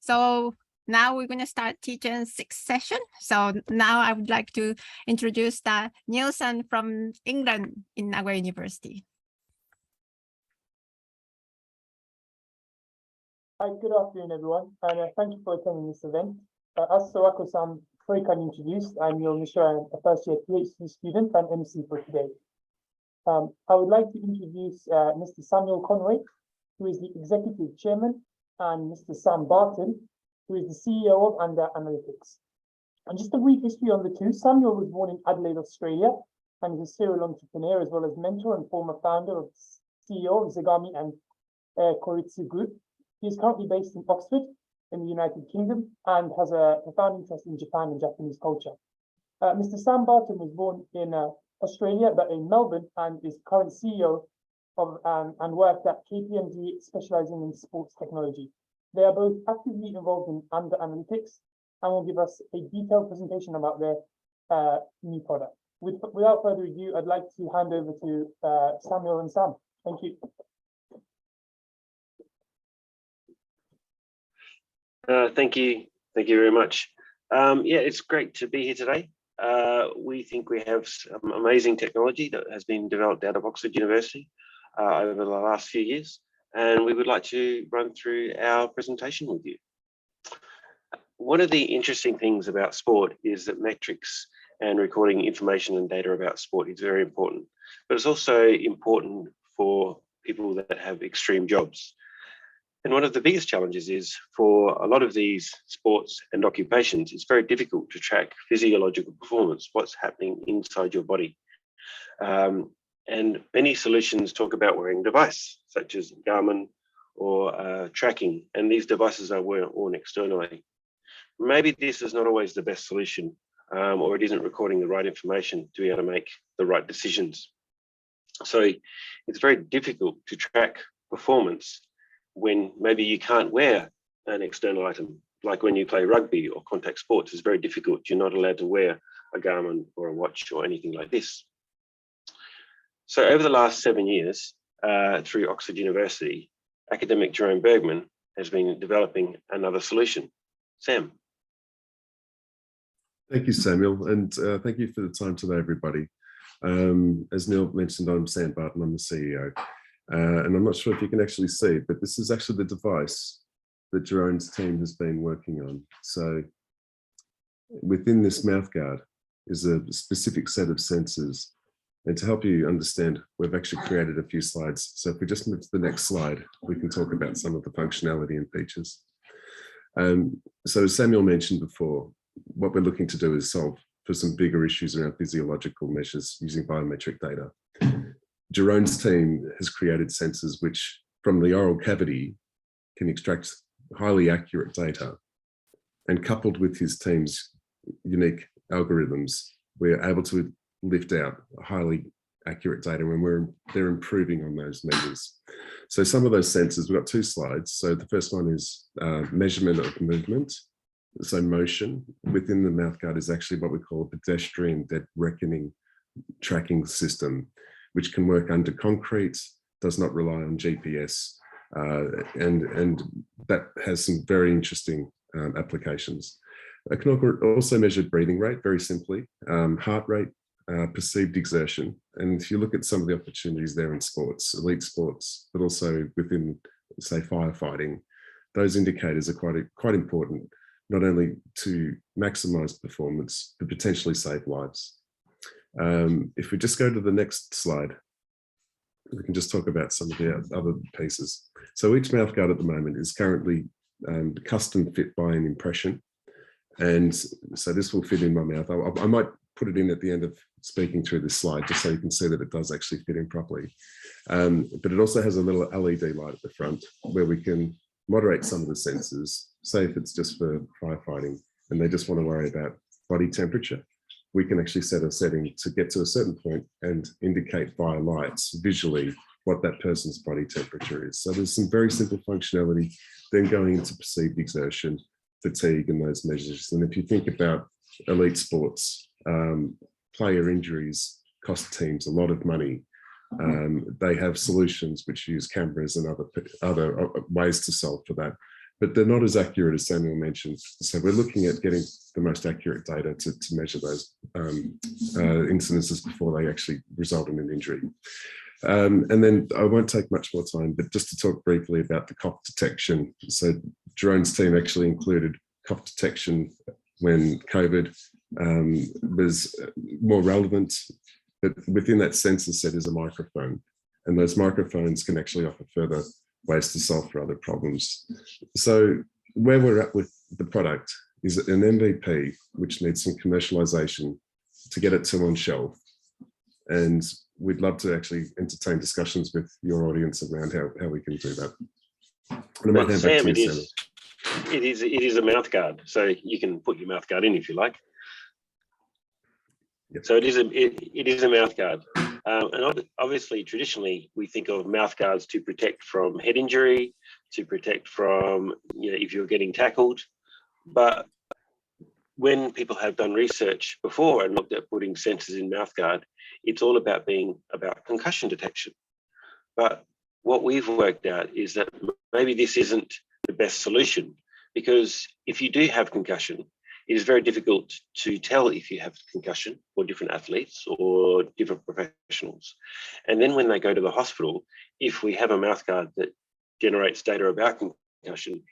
So now we're going to start T Chan's sixth session. So now I would like to introduce Nielsen from England in Nagoya University. Hi, good afternoon, everyone, and thank you for attending this event. As Sawako-san Freekan introduced, I'm Neil Mishra, I'm a first-year PhD student and MC for today. I would like to introduce Mr. Samuel Conway, who is the Executive Chairman, and Mr. Sam Barton, who is the CEO of Under Analytics. And just a brief history on the two. Samuel was born in Adelaide, Australia, and is a serial entrepreneur as well as mentor and former founder of CEO of Zagami and Koritsu Group. He is currently based in Oxford in the United Kingdom and has a profound interest in Japan and Japanese culture. Mr. Sam Barton was born in Australia, but in Melbourne, and is current CEO of and worked at KPMG, specializing in sports technology. They are both actively involved in Under Analytics and will give us a detailed presentation about their new product. Without further ado, I'd like to hand over to Samuel and Sam. Thank you. Thank you very much. Yeah, it's great to be here today. We think we have some amazing technology that has been developed out of Oxford University over the last few years, and we would like to run through our presentation with you. One of the interesting things about sport is that metrics and recording information and data about sport is very important, but it's also important for people that have extreme jobs. And one of the biggest challenges is for a lot of these sports and occupations, it's very difficult to track physiological performance, what's happening inside your body. And many solutions talk about wearing a device, such as Garmin or tracking, and these devices are worn externally. Maybe this is not always the best solution, or it isn't recording the right information to be able to make the right decisions. So it's very difficult to track performance when maybe you can't wear an external item, like when you play rugby or contact sports. It's very difficult. You're not allowed to wear a Garmin or a watch or anything like this. So over the last 7 years, through Oxford University, academic Jerome Bergman has been developing another solution. Sam. Thank you, Samuel, and thank you for the time today, everybody. As Neil mentioned, I'm Sam Barton, I'm the CEO. And I'm not sure if you can actually see, but this is actually the device that Jerome's team has been working on. So within this mouthguard is a specific set of sensors. And to help you understand, we've actually created a few slides. So if we just move to the next slide, we can talk about some of the functionality and features. So as Samuel mentioned before, what we're looking to do is solve for some bigger issues around physiological measures using biometric data. Jerome's team has created sensors which, from the oral cavity, can extract highly accurate data. And coupled with his team's unique algorithms, we're able to lift out highly accurate data, and they're improving on those measures. So some of those sensors, we've got two slides. So the first one is measurement of movement. So motion within the mouthguard is actually what we call a pedestrian dead reckoning tracking system, which can work under concrete, does not rely on GPS, and that has some very interesting applications. It can also measure breathing rate, very simply, heart rate, perceived exertion. And if you look at some of the opportunities there in sports, elite sports, but also within, say, firefighting, those indicators are quite important, not only to maximize performance, but potentially save lives. If we just go to the next slide, we can just talk about some of the other pieces. So each mouthguard at the moment is currently custom fit by an impression. And so this will fit in my mouth. I might put it in at the end of speaking through this slide, just so you can see that it does actually fit in properly. But it also has a little LED light at the front where we can moderate some of the sensors, say if it's just for firefighting and they just want to worry about body temperature. We can actually set a setting to get to a certain point and indicate via lights visually what that person's body temperature is. So there's some very simple functionality, then going into perceived exertion, fatigue, and those measures. And if you think about elite sports, player injuries cost teams a lot of money. They have solutions which use cameras and other ways to solve for that. but they're not as accurate as Samuel mentioned. So we're looking at getting the most accurate data to measure those incidences before they actually result in an injury. And then I won't take much more time, but just to talk briefly about the cough detection. So Jerome's team actually included cough detection when COVID was more relevant, but within that sensor set is a microphone, and those microphones can actually offer further ways to solve for other problems. So where we're at with the product is an MVP, which needs some commercialization to get it to on shelf. And we'd love to actually entertain discussions with your audience around how we can do that. And I might hand back to you, Sam. It is a mouth guard, so you can put your mouth guard in if you like. Yep. So it is a mouth guard, and obviously traditionally we think of mouth guards to protect from head injury, to protect from if you're getting tackled. But when people have done research before and looked at putting sensors in mouth guard, it's all about about concussion detection. But what we've worked out is that maybe this isn't the best solution, because if you do have concussion, it is very difficult to tell if you have concussion for different athletes or different professionals. And then when they go to the hospital, if we have a mouth guard that generates data about concussion,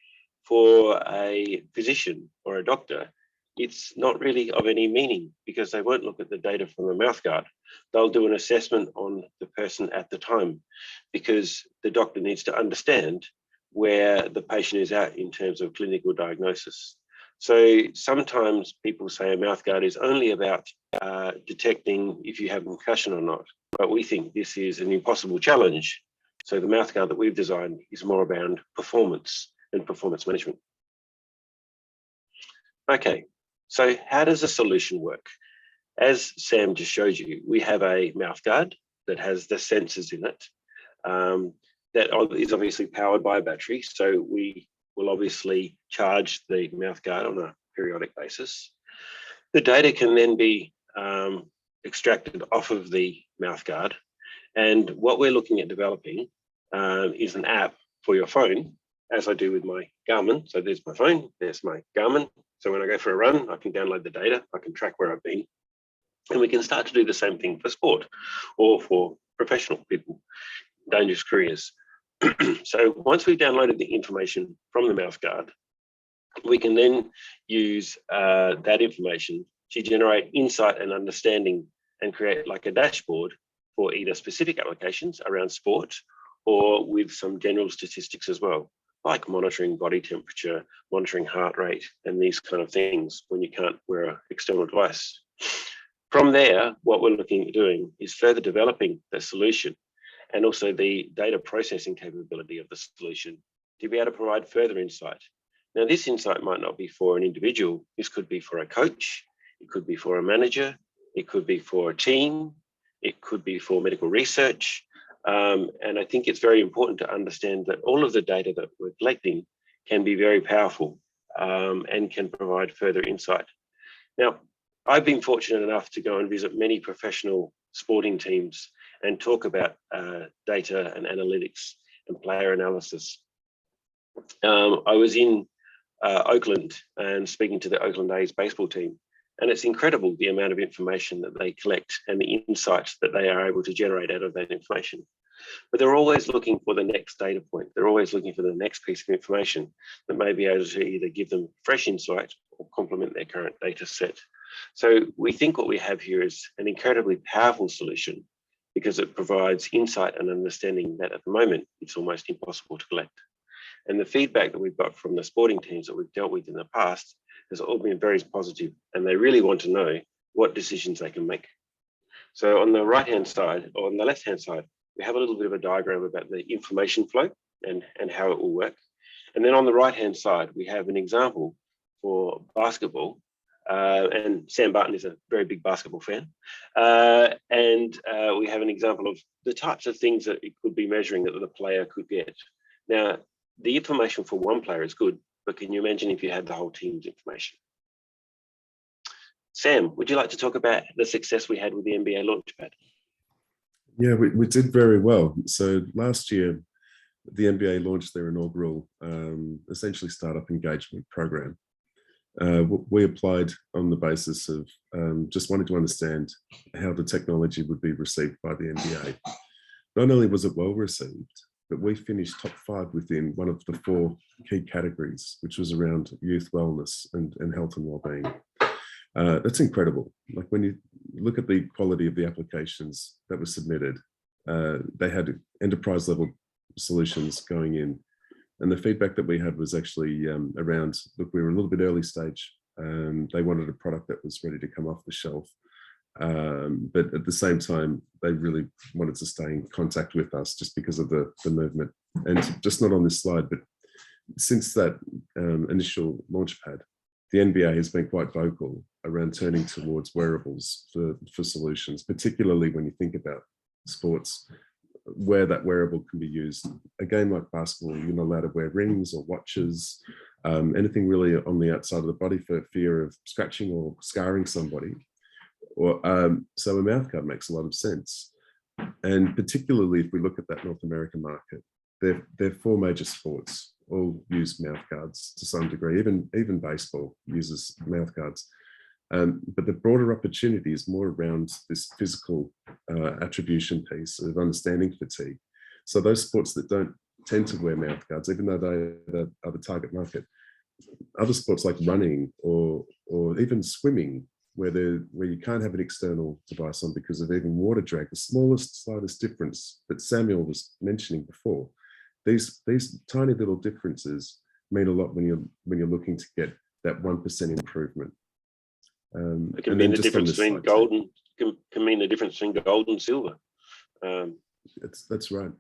for a physician or a doctor, it's not really of any meaning, because they won't look at the data from the mouth guard. They'll do an assessment on the person at the time, because the doctor needs to understand where the patient is at in terms of clinical diagnosis. So sometimes people say a mouth guard is only about detecting if you have concussion or not, but we think this is an impossible challenge. So the mouth guard that we've designed is more around performance and performance management. Okay, so how does a solution work? As Sam just showed you, we have a mouth guard that has the sensors in it. That is obviously powered by a battery, so we will obviously charge the mouth guard on a periodic basis. The data can then be extracted off of the mouth guard, and what we're looking at developing is an app for your phone, as I do with my Garmin. So there's my phone, there's my Garmin. So when I go for a run, I can download the data, I can track where I've been, and we can start to do the same thing for sport or for professional people, dangerous careers. So once we've downloaded the information from the mouth guard, we can then use that information to generate insight and understanding and create like a dashboard for either specific applications around sport or with some general statistics as well, like monitoring body temperature, monitoring heart rate, and these kind of things when you can't wear an external device. From there, what we're looking at doing is further developing the solution and also the data processing capability of the solution to be able to provide further insight. Now, this insight might not be for an individual. This could be for a coach. It could be for a manager. It could be for a team. It could be for medical research. And I think it's very important to understand that all of the data that we're collecting can be very powerful and can provide further insight. Now, I've been fortunate enough to go and visit many professional sporting teams and talk about data and analytics and player analysis. I was in Oakland and speaking to the Oakland A's baseball team, and it's incredible the amount of information that they collect and the insights that they are able to generate out of that information. But they're always looking for the next data point. They're always looking for the next piece of information that may be able to either give them fresh insight or complement their current data set. So we think what we have here is an incredibly powerful solution because it provides insight and understanding that at the moment it's almost impossible to collect. And the feedback that we've got from the sporting teams that we've dealt with in the past has all been very positive, and they really want to know what decisions they can make. So on the right-hand side, or on the left-hand side, we have a little bit of a diagram about the information flow and how it will work. And then on the right-hand side, we have an example for basketball. And Sam Barton is a very big basketball fan. We have an example of the types of things that it could be measuring that the player could get. Now, the information for one player is good, but can you imagine if you had the whole team's information? Sam, would you like to talk about the success we had with the NBA Launchpad? Yeah, we did very well. So last year, the NBA launched their inaugural, essentially startup engagement program. We applied on the basis of just wanting to understand how the technology would be received by the NBA. Not only was it well received, but we finished top 5 within one of the 4 key categories, which was around youth wellness and health and well-being. That's incredible. Like when you look at the quality of the applications that were submitted, they had enterprise level solutions going in. And the feedback that we had was actually around, look, we were a little bit early stage. They wanted a product that was ready to come off the shelf. But at the same time, they really wanted to stay in contact with us just because of the movement. And just not on this slide, but since that initial launchpad, the NBA has been quite vocal around turning towards wearables for solutions, particularly when you think about sports, where that wearable can be used. A game like basketball, you're not allowed to wear rings or watches, anything really on the outside of the body for fear of scratching or scarring somebody. So a mouthguard makes a lot of sense. And particularly if we look at that North American market, there are 4 major sports all use mouthguards to some degree. Even baseball uses mouthguards. But the broader opportunity is more around this physical attribution piece of understanding fatigue. So those sports that don't tend to wear mouthguards, even though they are the target market, other sports like running or even swimming, where you can't have an external device on because of even water drag, the slightest difference that Samuel was mentioning before. These tiny little differences mean a lot when you're looking to get that 1% improvement. It can mean the difference between gold and can mean the difference between gold and silver. That's right.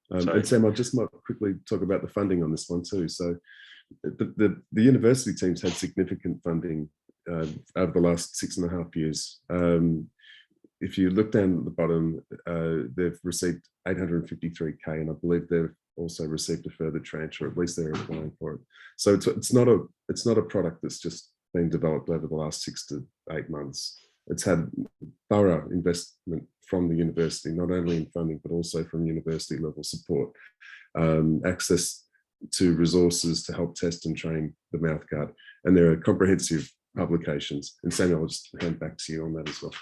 And Sam, I just might quickly talk about the funding on this one too. So the university teams had significant funding over the last 6.5 years. If you look down at the bottom, they've received 853K, and I believe they've also received a further tranche, or at least they're applying for it. So it's not a product that's just been developed over the last 6 to 8 months. It's had thorough investment from the university, not only in funding, but also from university level support, access to resources to help test and train the mouthguard. And there are comprehensive publications. And Samuel, I'll just hand back to you on that as well.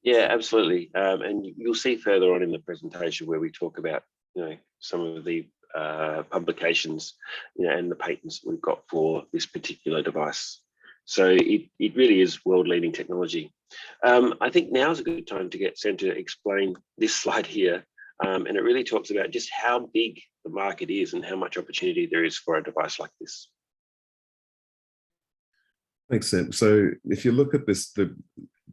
Yeah, absolutely. And you'll see further on in the presentation where we talk about, some of the publications, and the patents we've got for this particular device. So it really is world-leading technology. I think now is a good time to get Sam to explain this slide here. And it really talks about just how big the market is and how much opportunity there is for a device like this. Thanks, Sam. So if you look at this, the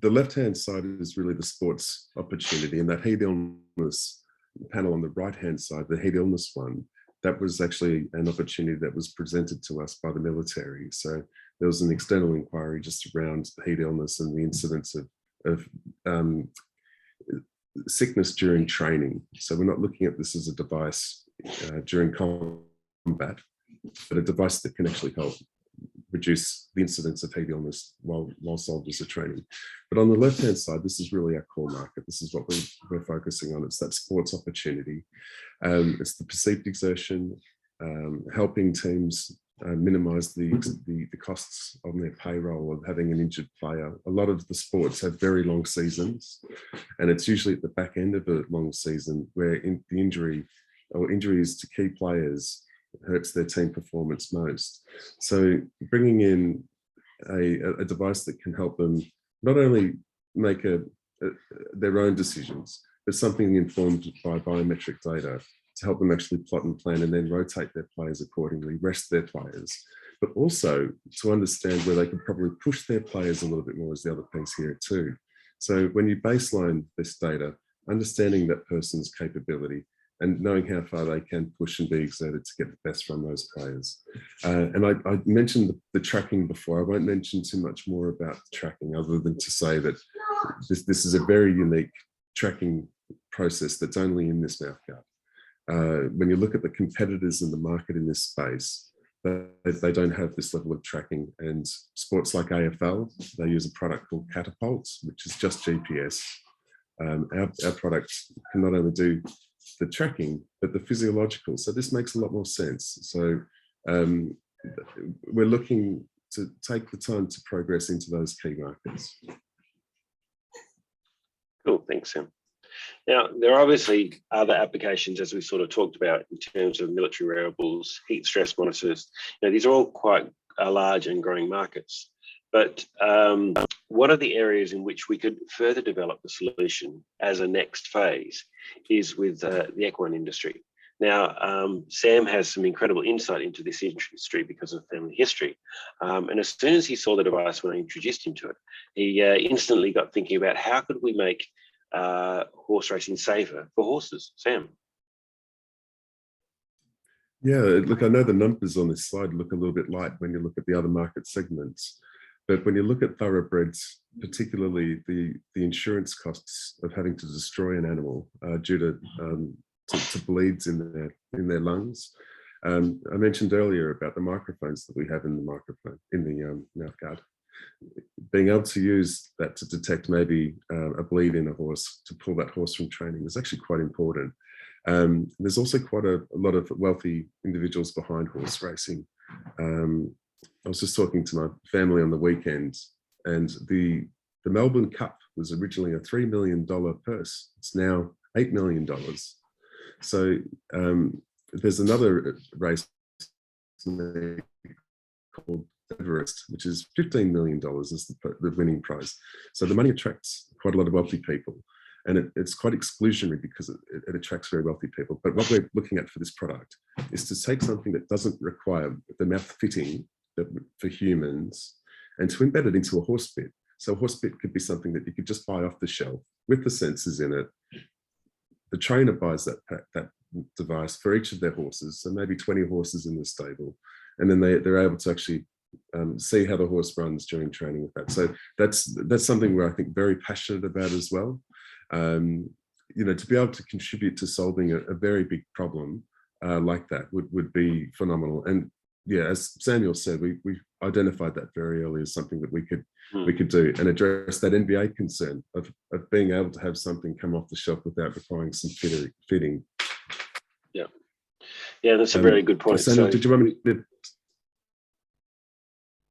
left-hand side is really the sports opportunity, and that heat illness panel on the right-hand side, the heat illness one, that was actually an opportunity that was presented to us by the military. So there was an external inquiry just around heat illness and the incidence of sickness during training. So we're not looking at this as a device during combat, but a device that can actually help reduce the incidence of heat illness while soldiers are training. But on the left-hand side, this is really our core market. This is what we're focusing on. It's that sports opportunity. It's the perceived exertion, helping teams minimize the costs on their payroll of having an injured player. A lot of the sports have very long seasons, and it's usually at the back end of a long season where the injury or injuries to key players hurts their team performance most. So bringing in a device that can help them not only make their own decisions, but something informed by biometric data to help them actually plot and plan and then rotate their players accordingly, rest their players, but also to understand where they could probably push their players a little bit more is the other piece here too. So when you baseline this data, understanding that person's capability, and knowing how far they can push and be exerted to get the best from those players. And I mentioned the tracking before. I won't mention too much more about the tracking other than to say that this is a very unique tracking process that's only in this mouthguard. When you look at the competitors in the market in this space, they don't have this level of tracking. And sports like AFL, they use a product called Catapult, which is just GPS. Our product can not only do the tracking, but the physiological. So this makes a lot more sense. So we're looking to take the time to progress into those key markets. Cool, thanks, Sam. Now, there are obviously other applications, as we sort of talked about, in terms of military wearables, heat stress monitors. These are all quite large and growing markets. But what are the areas in which we could further develop the solution as a next phase is with the equine industry. Now, Sam has some incredible insight into this industry because of family history. And as soon as he saw the device when I introduced him to it, he instantly got thinking about how could we make horse racing safer for horses. Sam. Yeah, look, I know the numbers on this slide look a little bit light when you look at the other market segments, but when you look at thoroughbreds, particularly the insurance costs of having to destroy an animal due to bleeds in their lungs. I mentioned earlier about the microphones that we have in the mouth guard. Being able to use that to detect maybe a bleed in a horse to pull that horse from training is actually quite important. There's also quite a lot of wealthy individuals behind horse racing. I was just talking to my family on the weekend, and the Melbourne Cup was originally a $3 million purse. It's now $8 million. So there's another race called Everest, which is $15 million is the winning prize. So the money attracts quite a lot of wealthy people, and it's quite exclusionary because it attracts very wealthy people. But what we're looking at for this product is to take something that doesn't require the mouth fitting for humans and to embed it into a horse bit. So a horse bit could be something that you could just buy off the shelf with the sensors in it. The trainer buys that device for each of their horses, so maybe 20 horses in the stable, and then they're able to actually see how the horse runs during training with that. So that's something we're, I think, very passionate about as well. To be able to contribute to solving a very big problem like that would be phenomenal. And yeah, as Samuel said, we identified that very early as something that we could do and address that NBA concern of being able to have something come off the shelf without requiring some fitting. Yeah, that's a very good point. Samuel, So, did you want me to?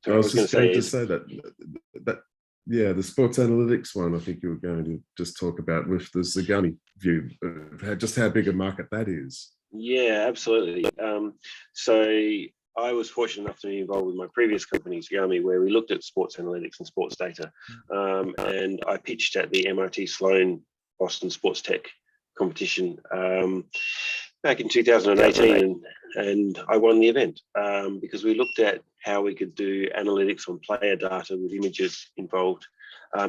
So I was just going to say that yeah, the sports analytics one, I think you were going to just talk about with the Zagami view, just how big a market that is. Yeah, absolutely. So I was fortunate enough to be involved with my previous company, Zagami, where we looked at sports analytics and sports data. And I pitched at the MIT Sloan Boston Sports Tech competition back in 2018, and I won the event because we looked at how we could do analytics on player data with images involved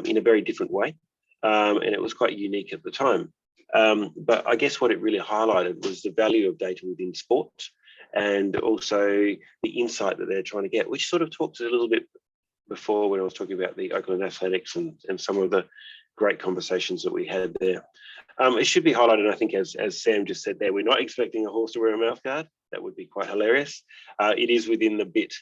in a very different way, and it was quite unique at the time. But I guess what it really highlighted was the value of data within sport, and also the insight that they're trying to get, which sort of talked a little bit before when I was talking about the Oakland Athletics and some of the great conversations that we had there. It should be highlighted, I think, as Sam just said there, we're not expecting a horse to wear a mouth guard. That would be quite hilarious. It is within the bit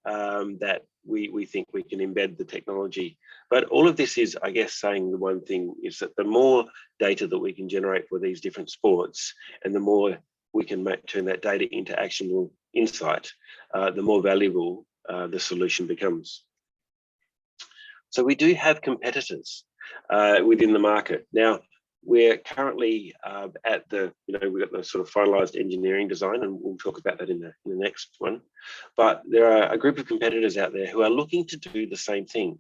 that we think we can embed the technology. But all of this is, I guess, saying the one thing is that the more data that we can generate for these different sports, and the more we can turn that data into actionable insight, the more valuable the solution becomes. So we do have competitors within the market. Now, we're currently at we've got the sort of finalized engineering design, and we'll talk about that in the next one. But there are a group of competitors out there who are looking to do the same thing.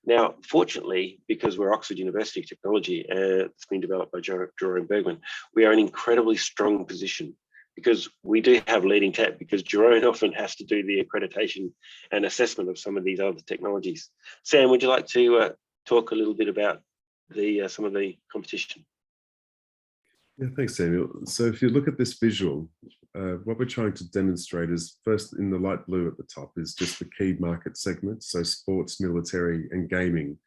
Now, fortunately, because we're Oxford University Technology and it's been developed by Jerome Bergman, we are in an incredibly strong position because we do have leading tech, because Jerome often has to do the accreditation and assessment of some of these other technologies. Sam, would you like to talk a little bit about some of the competition? Yeah, thanks, Samuel. So if you look at this visual, what we're trying to demonstrate is, first in the light blue at the top is just the key market segments, so sports, military, and gaming.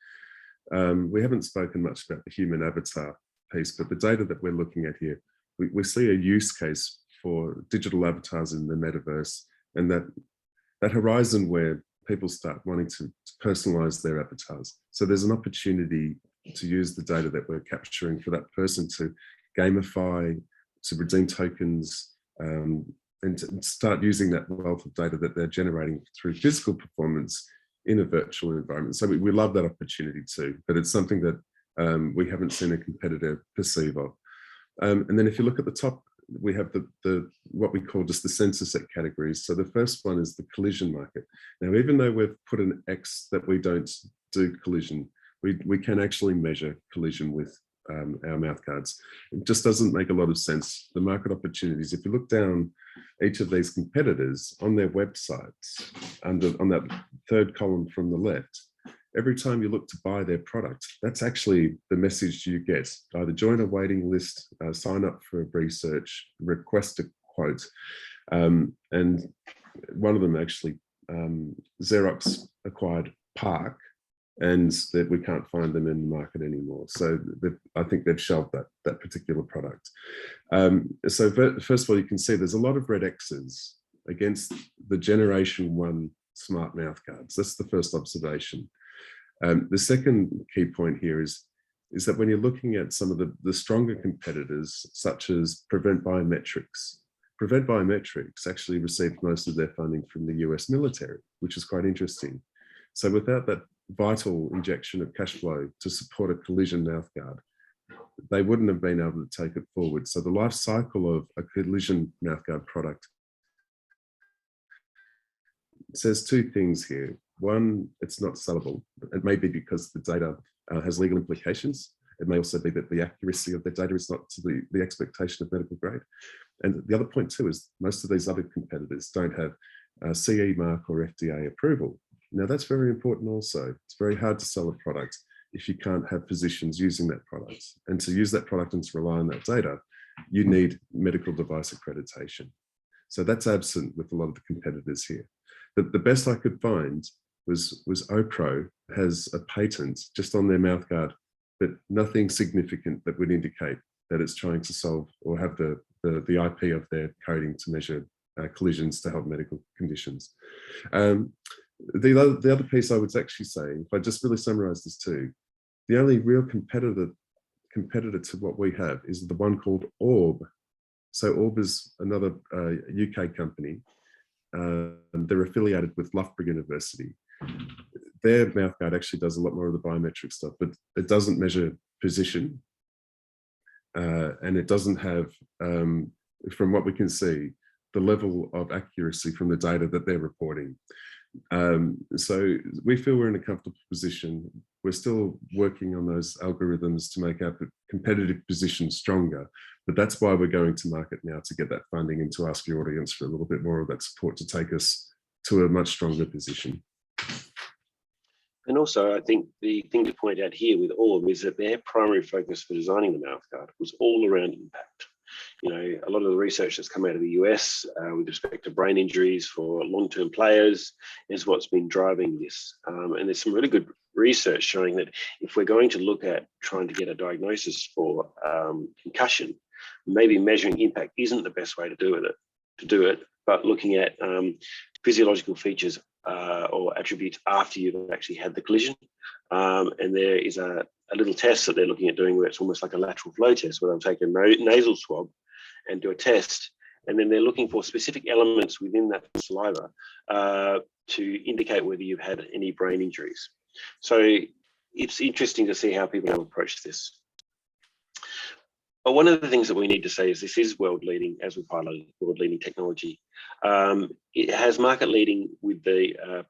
We haven't spoken much about the human avatar piece, but the data that we're looking at here, we see a use case for digital avatars in the metaverse, and that horizon where people start wanting to personalize their avatars. So there's an opportunity to use the data that we're capturing for that person to gamify, to redeem tokens, and to start using that wealth of data that they're generating through physical performance in a virtual environment. So we love that opportunity too, but it's something that we haven't seen a competitor perceive of. And then if you look at the top, we have the what we call just the sensor set categories. So the first one is the collision market. Now, even though we've put an X that we don't do collision, we can actually measure collision with our mouth guards. It just doesn't make a lot of sense. The market opportunities, if you look down each of these competitors on their websites, on that third column from the left, every time you look to buy their product, that's actually the message you get. Either join a waiting list, sign up for a research, request a quote. And one of them actually, Xerox acquired Park, and that we can't find them in the market anymore. So I think they've shelved that particular product. So first of all, you can see there's a lot of red X's against the Generation 1 smart mouth guards. That's the first observation. The second key point here is that when you're looking at some of the stronger competitors, such as Prevent Biometrics actually received most of their funding from the US military, which is quite interesting. So without that vital injection of cash flow to support a collision mouthguard, they wouldn't have been able to take it forward. So the life cycle of a collision mouthguard product says two things here. One, it's not sellable. It may be because the data has legal implications. It may also be that the accuracy of the data is not to the expectation of medical grade. And the other point too is most of these other competitors don't have CE mark or FDA approval. Now that's very important also. It's very hard to sell a product if you can't have physicians using that product. And to use that product and to rely on that data, you need medical device accreditation. So that's absent with a lot of the competitors here. But the best I could find was Opro has a patent just on their mouthguard, but nothing significant that would indicate that it's trying to solve or have the IP of their coding to measure collisions to help medical conditions. The other piece I would actually say, if I just really summarize this too, the only real competitor to what we have is the one called Orb. So Orb is another UK company. They're affiliated with Loughborough University. Their mouthguard actually does a lot more of the biometric stuff, but it doesn't measure position. And it doesn't have, from what we can see, the level of accuracy from the data that they're reporting. So we feel we're in a comfortable position. We're still working on those algorithms to make our competitive position stronger, but that's why we're going to market now, to get that funding and to ask your audience for a little bit more of that support to take us to a much stronger position. And also, I think the thing to point out here with Orb is that their primary focus for designing the mouthguard was all around impact. You know, a lot of the research that's come out of the US with respect to brain injuries for long-term players is what's been driving this. And there's some really good research showing that if we're going to look at trying to get a diagnosis for concussion, maybe measuring impact isn't the best way to do it, but looking at physiological features or attributes after you've actually had the collision. And there is a little test that they're looking at doing where it's almost like a lateral flow test, where they'll take a nasal swab and do a test. And then they're looking for specific elements within that saliva to indicate whether you've had any brain injuries. So it's interesting to see how people have approached this. But one of the things that we need to say is this is world leading, as we've highlighted, world leading technology. It has market leading with the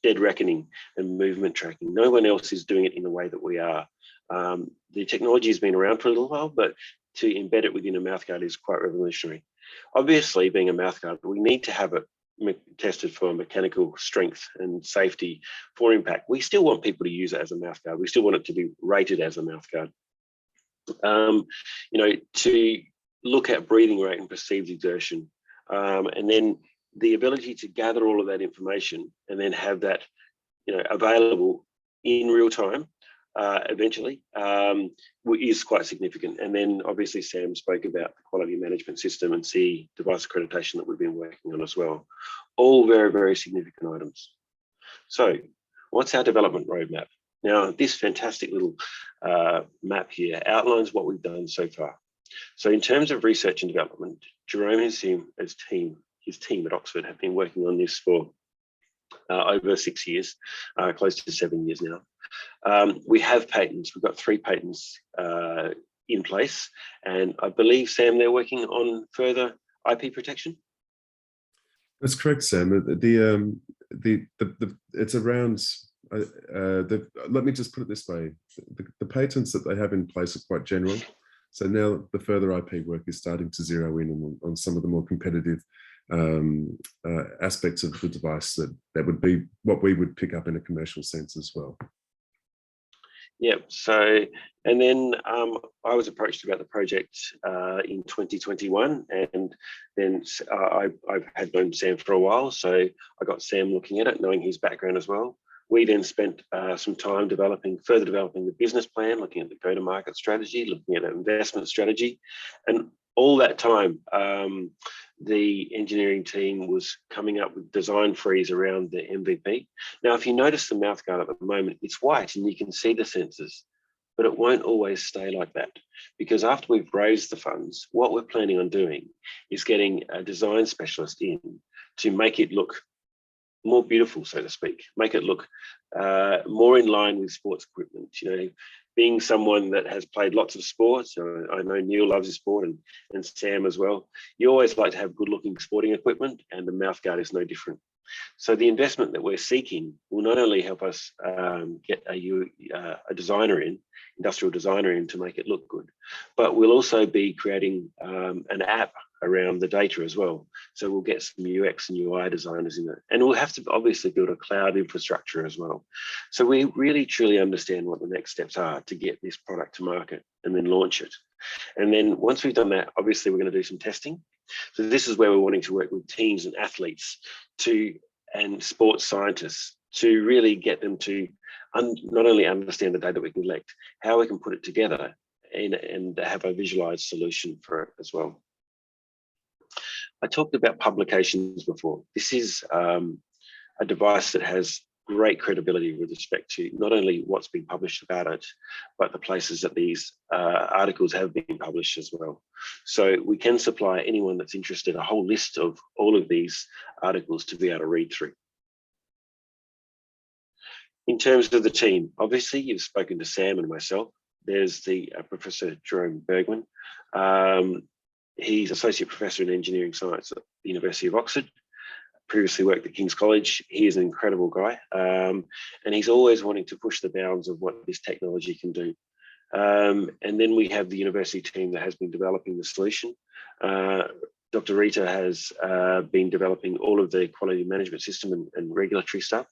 dead reckoning and movement tracking. No one else is doing it in the way that we are. The technology has been around for a little while, but to embed it within a mouthguard is quite revolutionary. Obviously, being a mouthguard, we need to have it tested for mechanical strength and safety for impact. We still want people to use it as a mouthguard. We still want it to be rated as a mouthguard. You know, to look at breathing rate and perceived exertion, and then the ability to gather all of that information and then have that, you know, available in real time eventually is quite significant. And then obviously Sam spoke about the quality management system and CE device accreditation that we've been working on as well. All very, very significant items. So what's our development roadmap? Now, this fantastic little map here outlines what we've done so far. So in terms of research and development, Jerome and his team at Oxford have been working on this for over 6 years, close to 7 years now. We have patents. We've got 3 patents in place, and I believe, Sam, they're working on further IP protection. That's correct, Sam. It's around. Let me just put it this way: the patents that they have in place are quite general. So now the further IP work is starting to zero in on some of the more competitive aspects of the device that would be what we would pick up in a commercial sense as well. Yeah. So, and then I was approached about the project in 2021, and then I've had known Sam for a while, so I got Sam looking at it, knowing his background as well. We then spent some time further developing the business plan, looking at the go-to-market strategy, looking at an investment strategy, and all that time, the engineering team was coming up with design freeze around the MVP. Now, if you notice the mouthguard at the moment, it's white and you can see the sensors, but it won't always stay like that, because after we've raised the funds, what we're planning on doing is getting a design specialist in to make it look more beautiful, so to speak, make it look more in line with sports equipment. You know, being someone that has played lots of sports, I know Neil loves his sport, and Sam as well. You always like to have good looking sporting equipment, and the mouthguard is no different. So the investment that we're seeking will not only help us get a designer in, industrial designer in, to make it look good, but we'll also be creating an app around the data as well. So we'll get some UX and UI designers in it, and we'll have to obviously build a cloud infrastructure as well. So we really truly understand what the next steps are to get this product to market and then launch it. And then once we've done that, obviously we're going to do some testing. So this is where we're wanting to work with teams and athletes and sports scientists to really get them to not only understand the data we can collect, how we can put it together and have a visualized solution for it as well. I talked about publications before. This is a device that has great credibility with respect to not only what's been published about it, but the places that these articles have been published as well. So we can supply anyone that's interested a whole list of all of these articles to be able to read through. In terms of the team, obviously you've spoken to Sam and myself. There's the Professor Jerome Bergman. He's Associate Professor in Engineering Science at the University of Oxford. Previously worked at King's College. He is an incredible guy, and he's always wanting to push the bounds of what this technology can do. And then we have the university team that has been developing the solution. Dr. Rita has been developing all of the quality management system and regulatory stuff.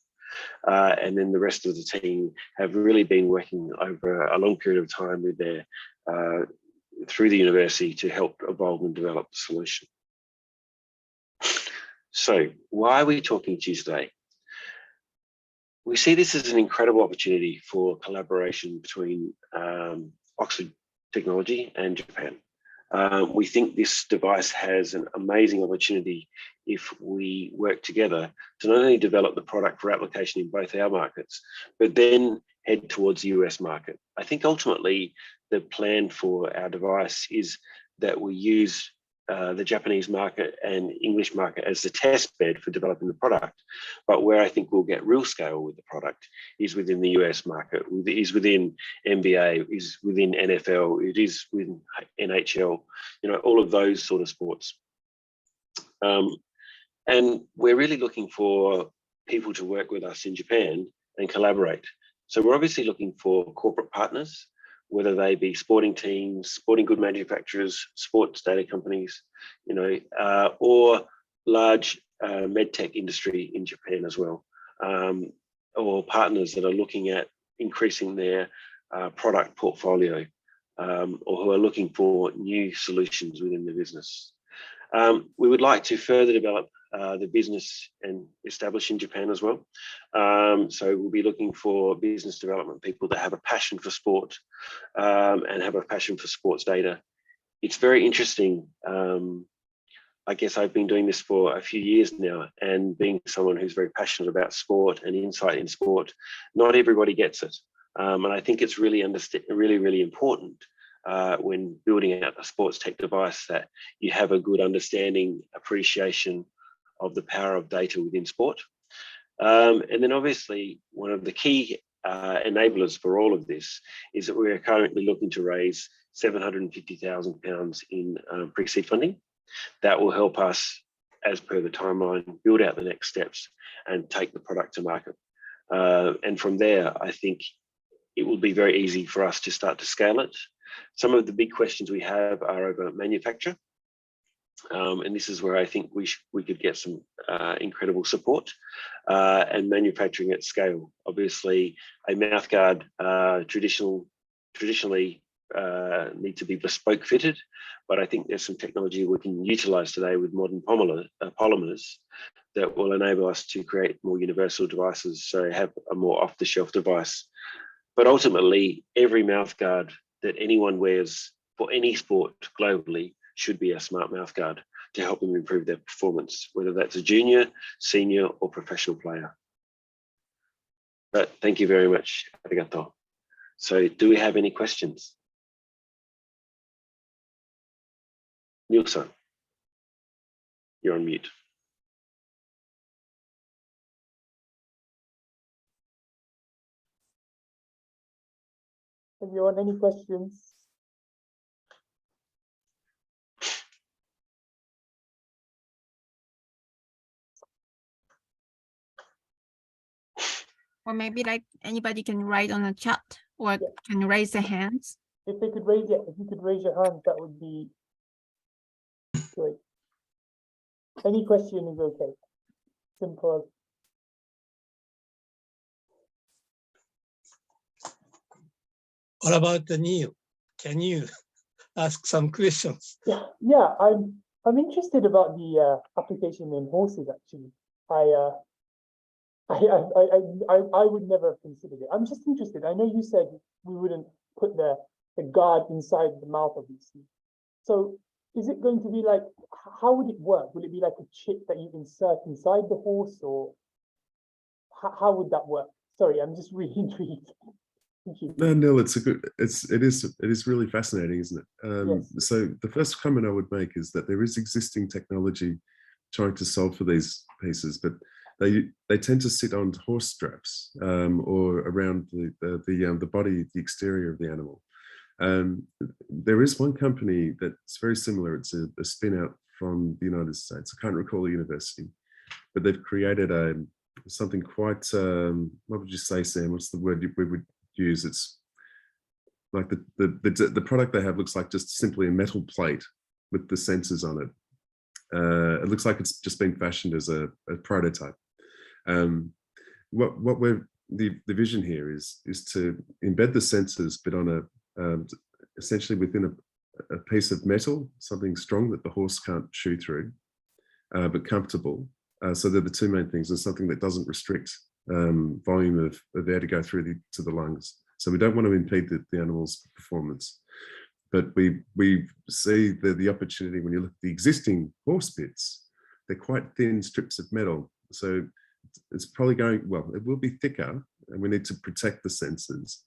And then the rest of the team have really been working over a long period of time with their through the university to help evolve and develop the solution. So why are we talking to you today? We see this as an incredible opportunity for collaboration between Oxford Technology and Japan. We think this device has an amazing opportunity if we work together to not only develop the product for application in both our markets, but then head towards the US market. I think ultimately the plan for our device is that we use the Japanese market and English market as the test bed for developing the product. But where I think we'll get real scale with the product is within the US market, is within NBA, is within NFL, it is within NHL, you know, all of those sort of sports. And we're really looking for people to work with us in Japan and collaborate. So we're obviously looking for corporate partners, whether they be sporting teams, sporting good manufacturers, sports data companies, you know, or large medtech industry in Japan as well, or partners that are looking at increasing their product portfolio, or who are looking for new solutions within the business. We would like to further develop the business and establish in Japan as well. So we'll be looking for business development people that have a passion for sport and have a passion for sports data. It's very interesting. I guess I've been doing this for a few years now, and being someone who's very passionate about sport and insight in sport, not everybody gets it. And I think it's really important when building out a sports tech device, that you have a good understanding, appreciation of the power of data within sport. And then obviously one of the key enablers for all of this is that we are currently looking to raise £750,000 in pre-seed funding. That will help us, as per the timeline, build out the next steps and take the product to market. And from there, I think it will be very easy for us to start to scale it. Some of the big questions we have are over manufacture. And this is where I think we could get some incredible support and manufacturing at scale. Obviously, a mouthguard traditionally need to be bespoke fitted, but I think there's some technology we can utilize today with modern polymers that will enable us to create more universal devices, so have a more off-the-shelf device. But ultimately, every mouthguard that anyone wears for any sport globally should be a smart mouthguard to help them improve their performance, whether that's a junior, senior, or professional player. But thank you very much. Arigato. So do we have any questions? Nielsen, you're on mute. Anyone, any questions? Or maybe like anybody can write on the chat or can raise their hands. If you could raise your hand, that would be great. Any question is okay. Simple. What about the Neil? Can you ask some questions? Yeah, I'm interested about the application in horses. Actually, I would never have considered it. I'm just interested. I know you said we wouldn't put the guard inside the mouth, obviously. So is it going to be like, how would it work? Will it be like a chip that you insert inside the horse, or how would that work? Sorry, I'm just really intrigued. Thank you. No, Neil, it is really fascinating, isn't it? Yes. So the first comment I would make is that there is existing technology trying to solve for these pieces, but they tend to sit on horse straps or around the body, the exterior of the animal. There is one company that's very similar. It's a spin out from the United States. I can't recall the university, but they've created something quite, what would you say, Sam? What's the word we would use? It's like the product they have looks like just simply a metal plate with the sensors on it. It looks like it's just been fashioned as a prototype. The vision here is to embed the sensors, but on essentially within a piece of metal, something strong that the horse can't chew through, but comfortable. So they're the two main things, and something that doesn't restrict volume of air to go through to the lungs. So we don't want to impede the animal's performance. But we see the opportunity when you look at the existing horse bits, they're quite thin strips of metal. So it's probably it will be thicker, and we need to protect the sensors.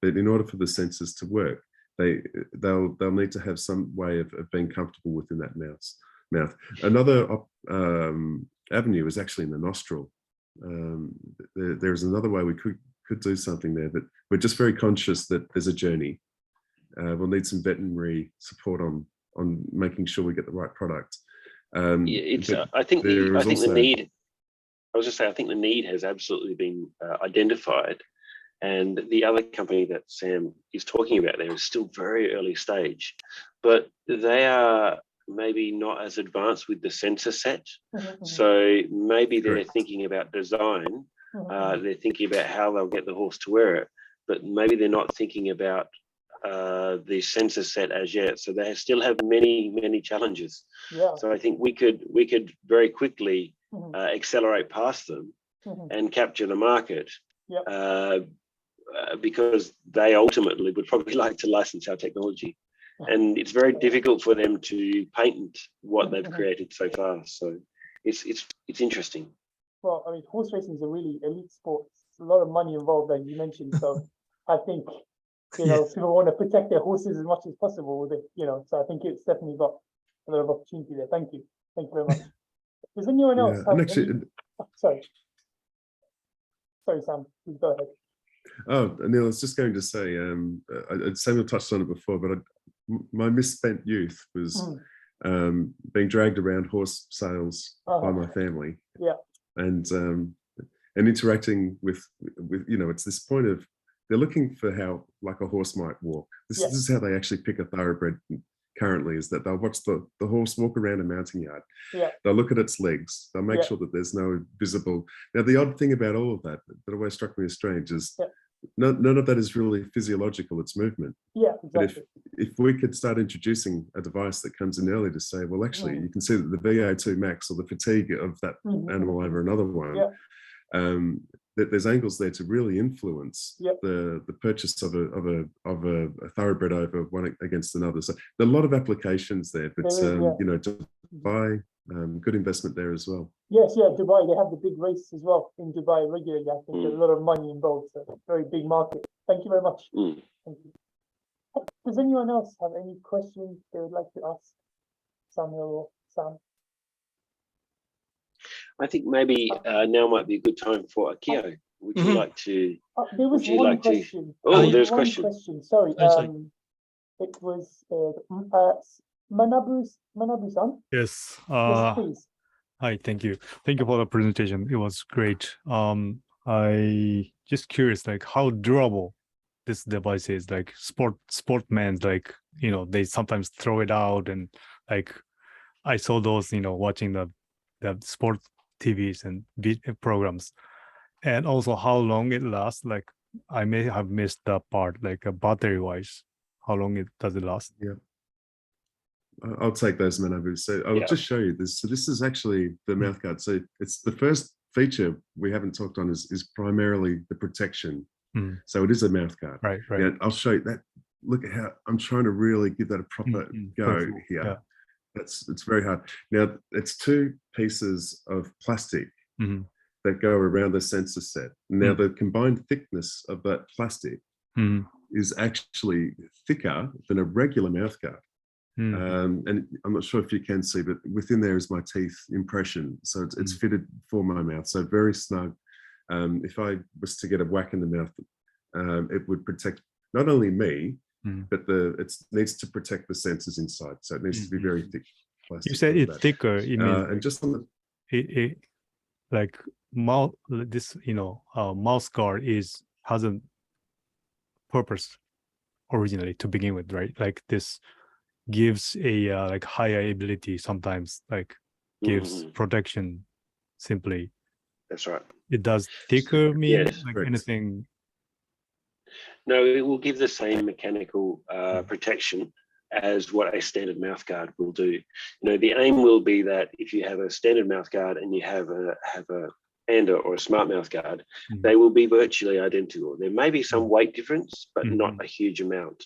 But in order for the sensors to work, they'll need to have some way of being comfortable within that mouth. Another avenue is actually in the nostril. There's another way we could do something there, but we're just very conscious that there's a journey. We'll need some veterinary support on making sure we get the right product. I think the need. I was just saying, I think the need has absolutely been identified, and the other company that Sam is talking about there is still very early stage, but they are maybe not as advanced with the sensor set. So maybe they're thinking about design, they're thinking about how they'll get the horse to wear it, but maybe they're not thinking about the sensor set as yet. So they still have many challenges. So I think we could very quickly accelerate past them and capture the market, because they ultimately would probably like to license our technology. And it's very difficult for them to patent what they've created so far. So it's interesting. Well, I mean, horse racing is a really elite sport. There's a lot of money involved, like you mentioned. So I think you know, people want to protect their horses as much as possible. You know, so I think it's definitely got a lot of opportunity there. Thank you very much. Does anyone else have and actually, sorry, Sam, please go ahead. oh, Neil, I was just going to say, Samuel touched on it before, but my misspent youth was being dragged around horse sales by my family. Yeah. And interacting with, you know, it's this point of, they're looking for how, like a horse might walk. This is how they actually pick a thoroughbred currently, is that they'll watch the horse walk around a mounting yard. Yeah. They'll look at its legs. They'll make sure that there's no visible. Now, the odd thing about all of that always struck me as strange is none of that is really physiological, it's movement. Yeah, exactly. But if we could start introducing a device that comes in early to say, well, actually, you can see that the VO2 max or the fatigue of that animal over another one, that there's angles there to really influence the purchase of a thoroughbred over one against another. So there are a lot of applications there, but you know, Dubai, good investment there as well. Yes, Dubai, they have the big race as well in Dubai regularly. I think there's a lot of money involved, so very big market. Thank you very much. Thank you. Does anyone else have any questions they would like to ask Samuel or Sam? I think maybe now might be a good time for Akio. Would you like to? There was one question. Oh, there's a question. Sorry. It was Manabu-san. Yes. Yes, please. Hi, thank you. Thank you for the presentation. It was great. I just curious, like how durable this device is. Like sportmen, like, you know, they sometimes throw it out, and like I saw those, you know, watching the sport TVs and programs, and also how long it lasts. Like I may have missed that part, like battery wise, how long does it last? Yeah. I'll take those, Manabu. So I'll just show you this. So this is actually the mouthguard. So it's the first feature we haven't talked on is primarily the protection. So it is a mouthguard. Right. Yeah, I'll show you that. Look at how I'm trying to really give that a proper go here. Yeah. It's very hard. Now it's two pieces of plastic that go around the sensor set. Now the combined thickness of that plastic is actually thicker than a regular mouthguard. And I'm not sure if you can see, but within there is my teeth impression. So it's fitted for my mouth. So very snug. If I was to get a whack in the mouth, it would protect not only me, but it needs to protect the sensors inside. So it needs to be very thick plastic. You said it's thicker. You mean and just on it like mouth, this, you know, mouse guard has a purpose originally to begin with, right? Like this gives a like higher ability, sometimes like gives protection simply. That's right. It does thicker mean like correct. anything? No, it will give the same mechanical protection as what a standard mouthguard will do. You know, the aim will be that if you have a standard mouthguard and you have a Panda or a smart mouthguard, they will be virtually identical. There may be some weight difference, but not a huge amount.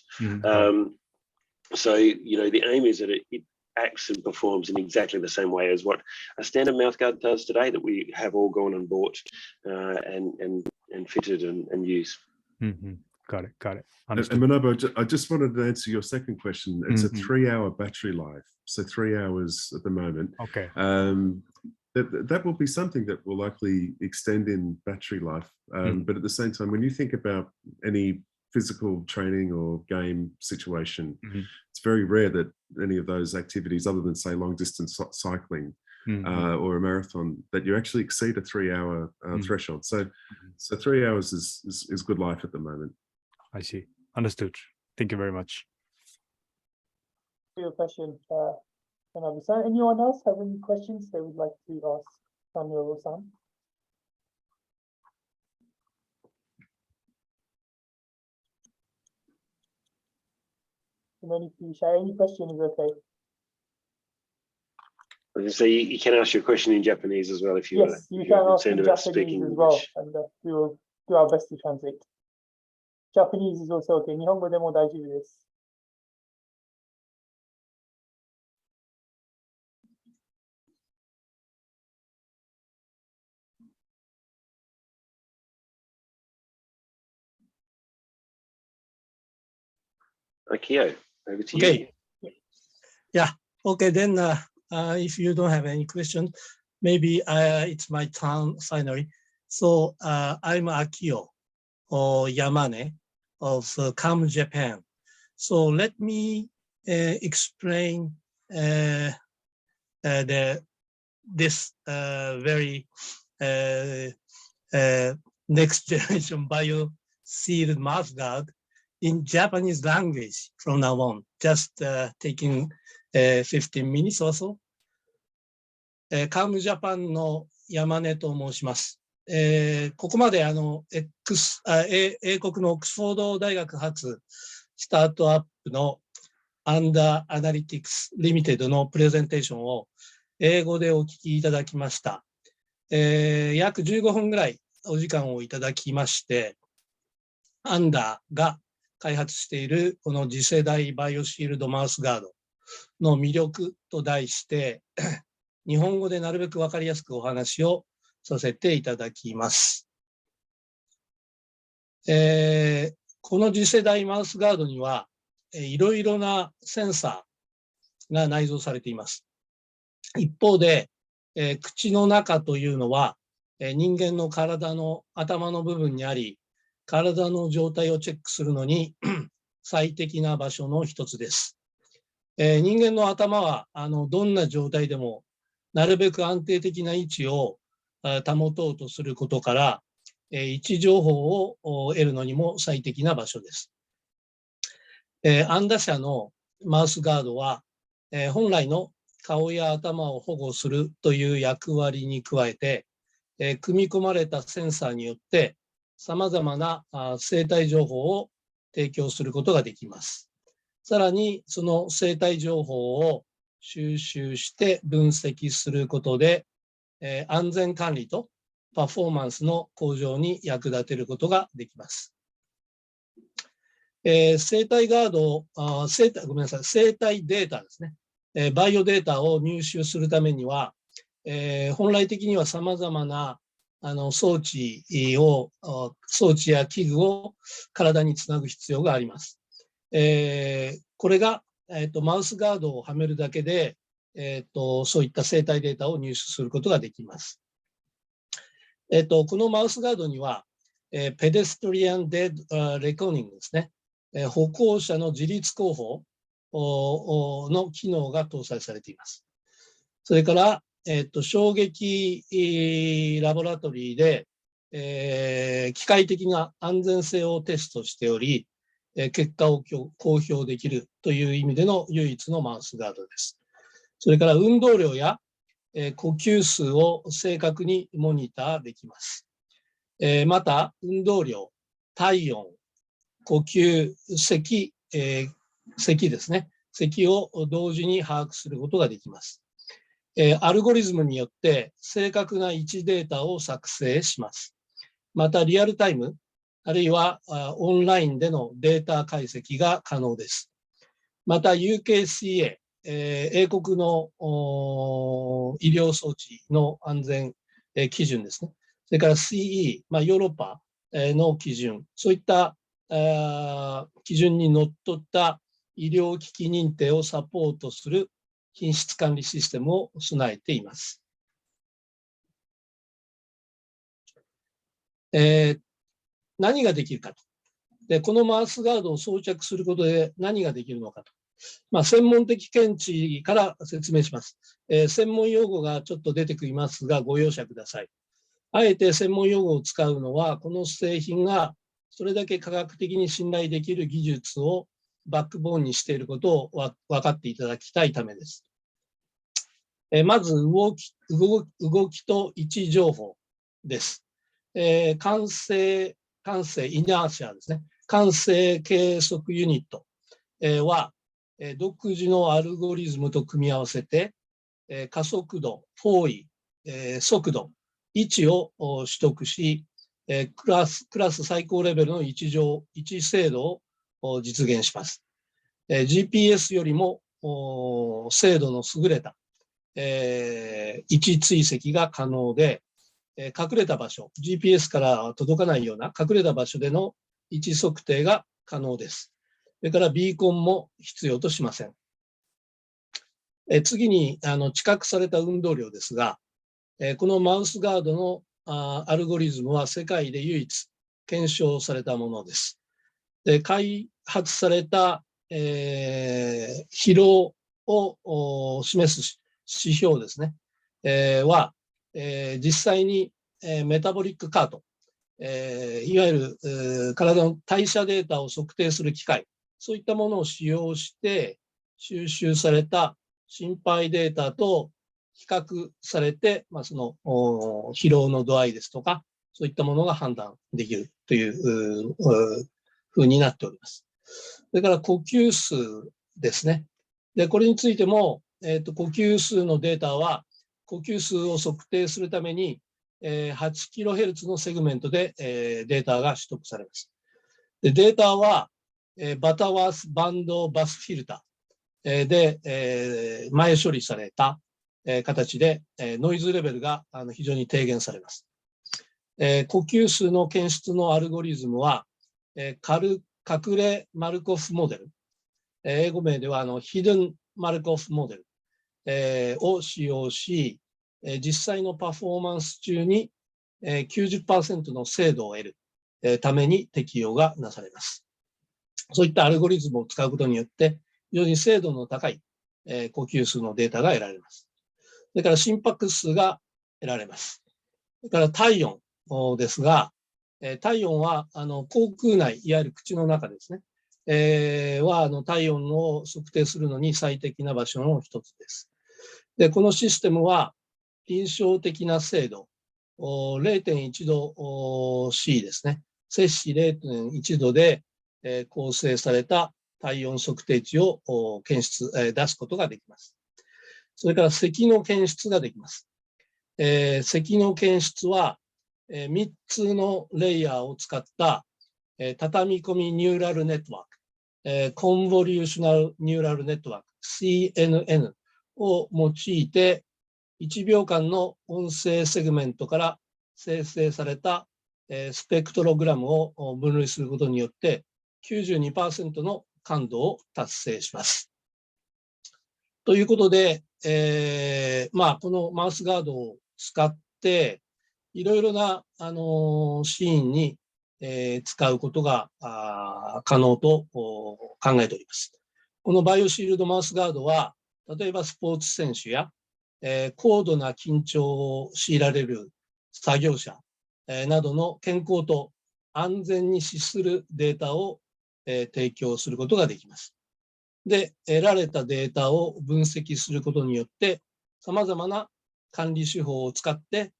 So, you know, the aim is that it acts and performs in exactly the same way as what a standard mouthguard does today, that we have all gone and bought and fitted and used. Got it. And Manabu, I just wanted to answer your second question. It's a 3-hour battery life, so 3 hours at the moment. Okay. That will be something that will likely extend in battery life. But at the same time, when you think about any physical training or game situation, it's very rare that any of those activities, other than say long distance cycling or a marathon, that you actually exceed a 3-hour threshold. So 3 hours is good life at the moment. I see. Understood. Thank you very much. For your question, anyone else have any questions they would like to ask Samuel or Sam? Any question is okay. I was going to say, you can ask your question in Japanese as well if you Yes, you can ask in Japanese as well, and we will do our best to translate. Japanese is also okay. 日本語でも大丈夫です。Kyo, over to Okay. you. Yeah. Okay. Then, if you don't have any question, maybe it's my turn finally. So I'm Akio Yamane of CAM Japan. So let me explain this very next generation bio-sealed mouthguard in Japanese language from now on, just taking 15 minutes or so. カムジャパンの山根と申します。ここまで英国のオックスフォード大学発スタートアップのアンダーアナリティクスリミテッドのプレゼンテーションを英語でお聞きいただきました。約15分ぐらいお時間をいただきまして、アンダーが開発しているこの次世代バイオシールドマウスガードの魅力と題して、日本語でなるべくわかりやすくお話をさせていただきます。この次世代マウスガードには、いろいろなセンサーが内蔵されています。一方で、口の中というのは、人間の体の頭の部分にあり、体の状態をチェックするのに最適な場所の一つです。人間の頭はどんな状態でもなるべく安定的な位置を保とうとすることから、位置情報を得るのにも最適な場所です。アンダ社のマウスガードは、本来の顔や頭を保護するという役割に加えて、組み込まれたセンサーによって様々な生体情報を提供することができます。さらにその生体情報を収集して分析することで、安全管理とパフォーマンスの向上に役立てることができます。生体ガード、生体データですね。バイオデータを入手するためには、本来的には様々な装置や器具を体につなぐ必要があります。これが、マウスガードをはめるだけで、そういった生体データを入手することができます。このマウスガードには、ペデストリアン・デッド・レコーニングですね。歩行者の自律広報の機能が搭載されています。それから、衝撃ラボラトリーで、機械的な安全性をテストしており、結果を公表できるという意味での唯一のマウスガードです。それから運動量や、呼吸数を正確にモニターできます。また、運動量、体温、呼吸、咳ですね。咳を同時に把握することができます。アルゴリズムによって正確な位置データを作成します。また、リアルタイム、あるいはオンラインでのデータ解析が可能です。また、UKCA、英国の医療装置の安全基準ですね。それから CE、ヨーロッパの基準、そういった基準にのっとった医療機器認定をサポートする品質管理システムを備えています。何ができるかと。で、このマウスガードを装着することで何ができるのかと。専門的見地から説明します。専門用語がちょっと出てきますが、ご容赦ください。あえて専門用語を使うのは、この製品がそれだけ科学的に信頼できる技術をバックボーンにしていることを分かっていただきたいためです。まず動きと位置情報です。慣性イナーシアですね。慣性計測ユニットは独自のアルゴリズムと組み合わせて加速度、方位、速度、位置を取得し、クラス最高レベルの位置精度を実現します。GPS よりも精度の優れた位置追跡が可能で、隠れた場所、GPS から届かないような隠れた場所での位置測定が可能です。それからビーコンも必要としません。次に知覚された運動量ですが、このマウスガードのアルゴリズムは世界で唯一検証されたものです。で、開発された、疲労を示す指標ですね、は、実際に、メタボリックカート、いわゆる体の代謝データを測定する機械、そういったものを使用して収集された心肺データと比較されて、その疲労の度合いですとか、そういったものが判断できるというふうになっております。それから呼吸数ですね。で、これについても、呼吸数のデータは、呼吸数を測定するために、8kHz のセグメントで、データが取得されます。で、データは、バタワースバンドバスフィルター、で、前処理された、形で、ノイズレベルが非常に低減されます。呼吸数の検出のアルゴリズムは、隠れマルコフモデル、英語名ではヒドンマルコフモデル、を使用し、実際のパフォーマンス中に、90% の精度を得る、ために適用がなされます。そういったアルゴリズムを使うことによって、非常に精度の高い、呼吸数のデータが得られます。それから心拍数が得られます。それから体温ですが、体温は口腔内、いわゆる口の中ですね、は体温を測定するのに最適な場所の一つです。で、このシステムは臨床的な精度 0.1 度 C ですね。摂氏 0.1 度で構成された体温測定値を検出、出すことができます。それから咳の検出ができます。咳の検出は、3つのレイヤーを使った、畳み込みニューラルネットワーク、コンボリューショナルニューラルネットワーク、CNN を用いて、1秒間の音声セグメントから生成された、スペクトログラムを分類することによって、92% の感度を達成します。ということで、このマウスガードを使って、いろいろな、シーンに、使うことが可能と考えております。このバイオシールドマウスガードは、例えばスポーツ選手や、高度な緊張を強いられる作業者、などの健康と安全に資するデータを、提供することができます。で、得られたデータを分析することによって、様々な管理手法を使って、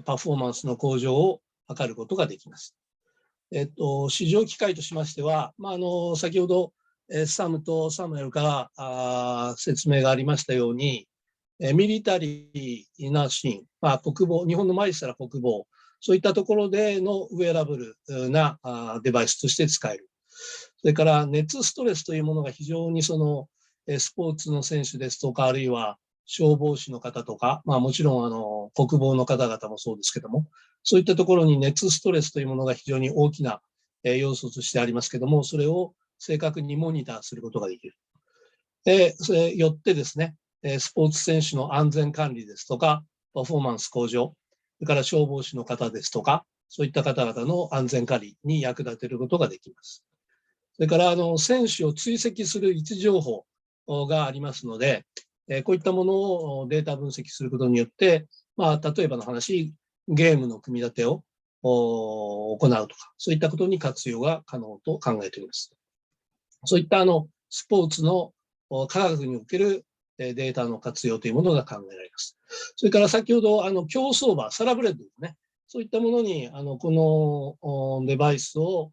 パフォーマンスの向上を図ることができます。市場機会としましては、先ほど、サムとサムエルから説明がありましたように、ミリタリーなシーン、国防、日本の前でしたら国防、そういったところでのウェアラブルなデバイスとして使える。それから熱ストレスというものが非常にスポーツの選手ですとか、あるいは消防士の方とか、もちろん国防の方々もそうですけども、そういったところに熱ストレスというものが非常に大きな要素としてありますけども、それを正確にモニターすることができる。それによってですね、スポーツ選手の安全管理ですとか、パフォーマンス向上、それから消防士の方ですとか、そういった方々の安全管理に役立てることができます。それから選手を追跡する位置情報がありますので、こういったものをデータ分析することによって、例えばの話、ゲームの組み立てを行うとか、そういったことに活用が可能と考えております。そういったスポーツの科学におけるデータの活用というものが考えられます。それから先ほど競走馬、サラブレッドですね。そういったものにこのデバイスを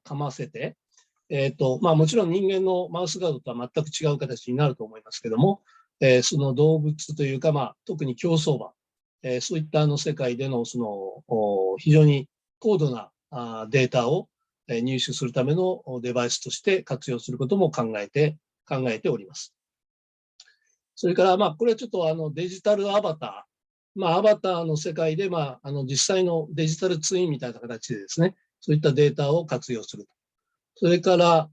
かませて、もちろん人間のマウスガードとは全く違う形になると思いますけども、その動物というか、特に競走馬、そういった世界での非常に高度なデータを入手するためのデバイスとして活用することも考えております。それから、これはちょっとデジタルアバター、アバターの世界で、実際のデジタルツインみたいな形でですね、そういったデータを活用するそれから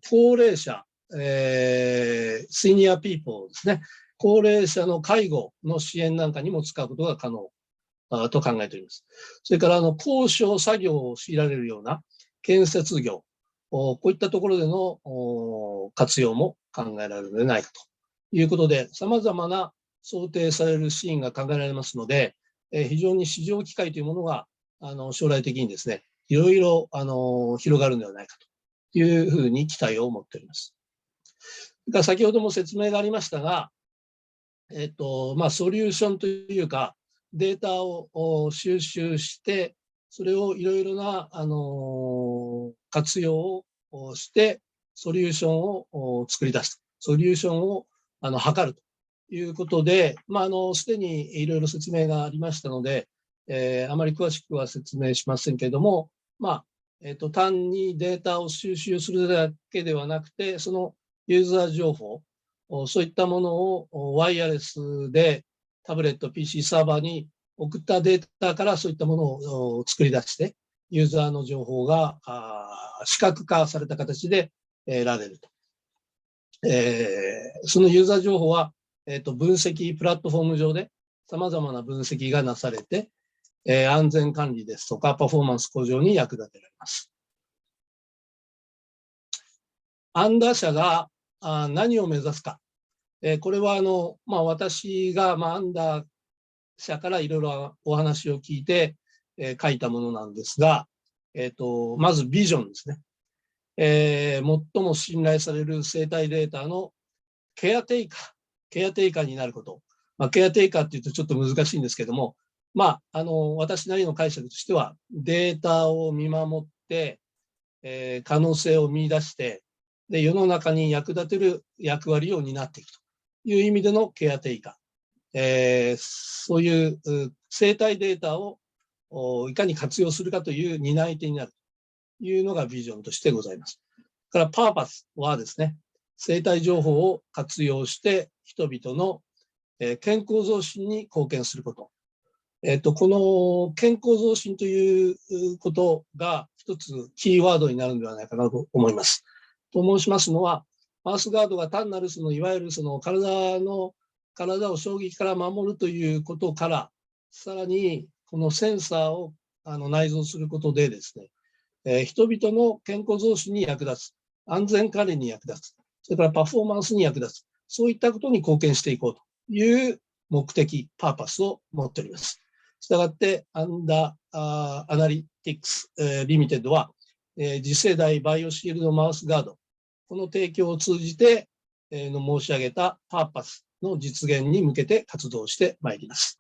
高齢者、シニアピーポーですね。高齢者の介護の支援なんかにも使うことが可能と考えております。それから高所作業を強いられるような建設業、こういったところでの活用も考えられるのではないかということで、様々な想定されるシーンが考えられますので、非常に市場機会というものが将来的にですね、いろいろ広がるのではないかというふうに期待を持っております。それから先ほども説明がありましたが、ソリューションというか、データを収集して、それをいろいろな活用をして、ソリューションを作り出す。ソリューションを図るということで、すでにいろいろ説明がありましたので、あまり詳しくは説明しませんけれども、単にデータを収集するだけではなくて、そのユーザー情報、そういったものをワイヤレスでタブレット、PC サーバーに送ったデータからそういったものを作り出して、ユーザーの情報が視覚化された形で得られると。そのユーザー情報は、分析プラットフォーム上で様々な分析がなされて、安全管理ですとかパフォーマンス向上に役立てられます。アンダー社が何を目指すか。これは私がアンダー社からいろいろお話を聞いて、書いたものなんですが、まずビジョンですね。最も信頼される生体データのケアテイカーになること。ケアテイカーっていうとちょっと難しいんですけども、私なりの解釈としては、データを見守って、可能性を見出して、で、世の中に役立てる役割を担っていくという意味でのケアテイカー。そういう生体データをいかに活用するかという担い手になるというのがビジョンとしてございます。からパーパスはですね、生体情報を活用して人々の健康増進に貢献すること。この健康増進ということが一つキーワードになるのではないかなと思います。と申しますのは、マウスガードが単なるいわゆる体を衝撃から守るということから、さらにこのセンサーを内蔵することでですね、人々の健康増進に役立つ、安全管理に役立つ、それからパフォーマンスに役立つ、そういったことに貢献していこうという目的、パーパスを持っております。したがって、アンダーアナリティクスリミテッドは、次世代バイオシールドマウスガード、この提供を通じて、申し上げたパーパスの実現に向けて活動してまいります。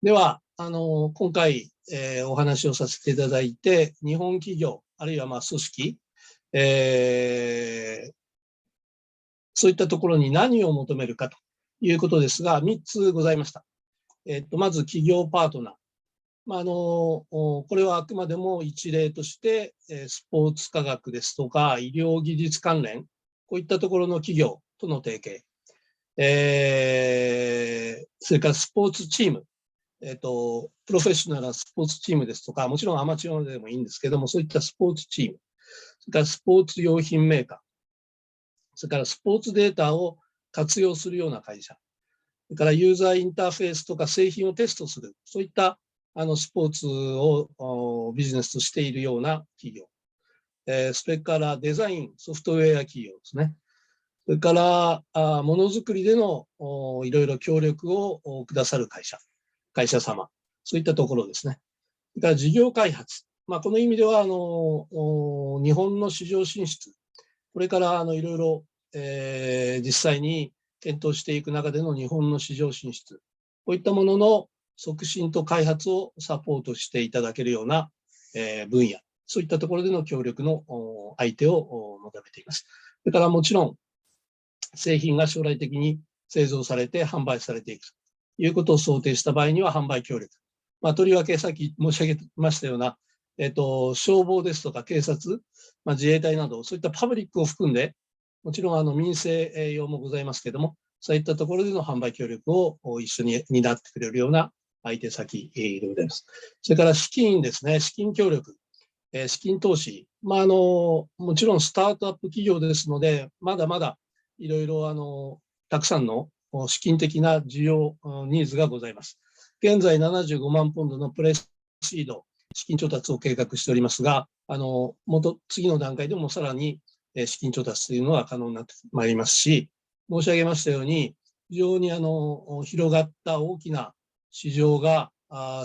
では、今回、お話をさせていただいて、日本企業、あるいは組織、そういったところに何を求めるかということですが、3つございました。まず企業パートナー。これはあくまでも一例として、スポーツ科学ですとか、医療技術関連、こういったところの企業との提携。それからスポーツチーム。プロフェッショナルなスポーツチームですとか、もちろんアマチュアでもいいんですけども、そういったスポーツチーム。それからスポーツ用品メーカー。それからスポーツデータを活用するような会社。それからユーザーインターフェースとか製品をテストする。そういったスポーツをビジネスとしているような企業。それからデザイン、ソフトウェア企業ですね。それからものづくりでのいろいろ協力をくださる会社様。そういったところですね。それから事業開発。この意味では日本の市場進出。これからいろいろ実際に検討していく中での日本の市場進出。こういったものの促進と開発をサポートしていただけるような分野。そういったところでの協力の相手を求めています。それからもちろん製品が将来的に製造されて販売されていくということを想定した場合には販売協力。とりわけさっき申し上げましたような、消防ですとか警察、自衛隊などそういったパブリックを含んで、もちろん民生用もございますけれども、そういったところでの販売協力を一緒に担ってくれるような相手先でございます。それから資金ですね、資金協力。資金投資、もちろんスタートアップ企業ですので、まだまだいろいろたくさんの資金的な需要、ニーズがございます。現在75万ポンドのプレシード、資金調達を計画しておりますが、次の段階でもさらに資金調達というのは可能になってまいりますし、申し上げましたように、非常に広がった大きな市場が